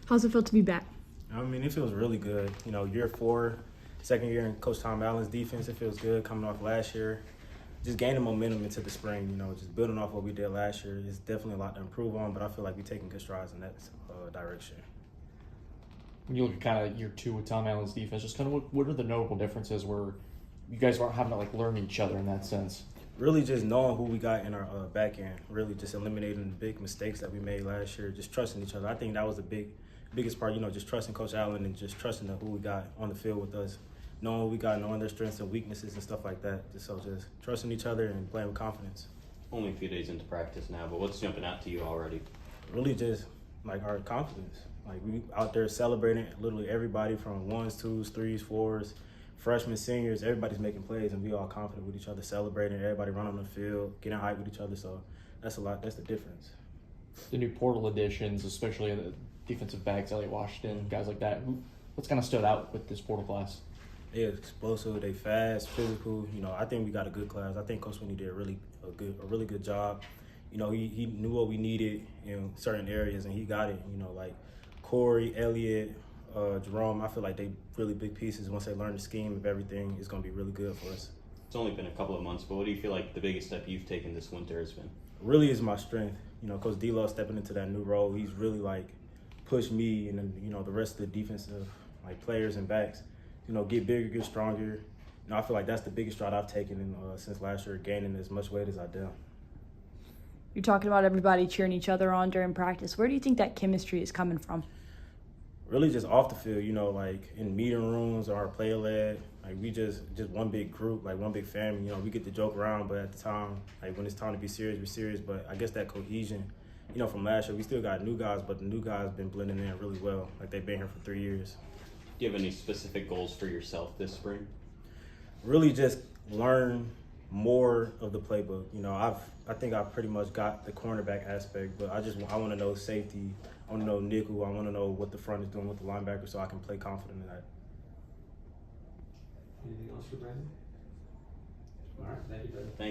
How's it feel to be back? I mean, it feels really good. You know, year 4, second year in Coach Tom Allen's defense, it feels good coming off last year. Just gaining momentum into the spring, you know, just building off what we did last year. It's definitely a lot to improve on, but I feel like we're taking good strides in that direction. When you look at kind of year 2 with Tom Allen's defense, just kind of what are the notable differences where you guys aren't having to like learn each other in that sense? Really just knowing who we got in our back end, really just eliminating the big mistakes that we made last year, just trusting each other. I think that was the biggest part, you know, just trusting Coach Allen and just trusting who we got on the field with us, knowing who we got, knowing their strengths and weaknesses and stuff like that. Just trusting each other and playing with confidence. Only a few days into practice now, but what's jumping out to you already? Really just like our confidence. Like we out there celebrating literally everybody from 1s, 2s, 3s, 4s, freshmen, seniors, everybody's making plays and we all confident with each other, celebrating, everybody running on the field, getting hyped with each other. So that's the difference. The new portal additions, especially the defensive backs, Elliott Washington, guys like that. What's kind of stood out with this portal class? They're explosive, they fast, physical. You know, I think we got a good class. I think Coach Sweeney did a really good job. You know, he knew what we needed in certain areas and he got it. You know, like Corey, Elliott, Jerome, I feel like they really big pieces. Once they learn the scheme of everything, it's going to be really good for us. It's only been a couple of months, but what do you feel like the biggest step you've taken this winter has been? Really is my strength. You know, Coach D-Lo stepping into that new role, he's really like pushed me and then, you know, the rest of the defensive like players and backs, you know, get bigger, get stronger. You know, I feel like that's the biggest stride I've taken since last year, gaining as much weight as I did. You're talking about everybody cheering each other on during practice. Where do you think that chemistry is coming from? Really just off the field, you know, like in meeting rooms or our player led, like we just one big group, like one big family. You know, we get to joke around, but at the time, like when it's time to be serious, we're serious. But I guess that cohesion, you know, from last year, we still got new guys, but the new guys been blending in really well. Like they've been here for 3 years. Do you have any specific goals for yourself this spring? Really just learn more of the playbook. You know, I think I pretty much got the cornerback aspect, but I want to know safety. I want to know nickel. I want to know what the front is doing with the linebacker so I can play confident in that. Anything else for Branden? All right, thank you, brother. Thank you.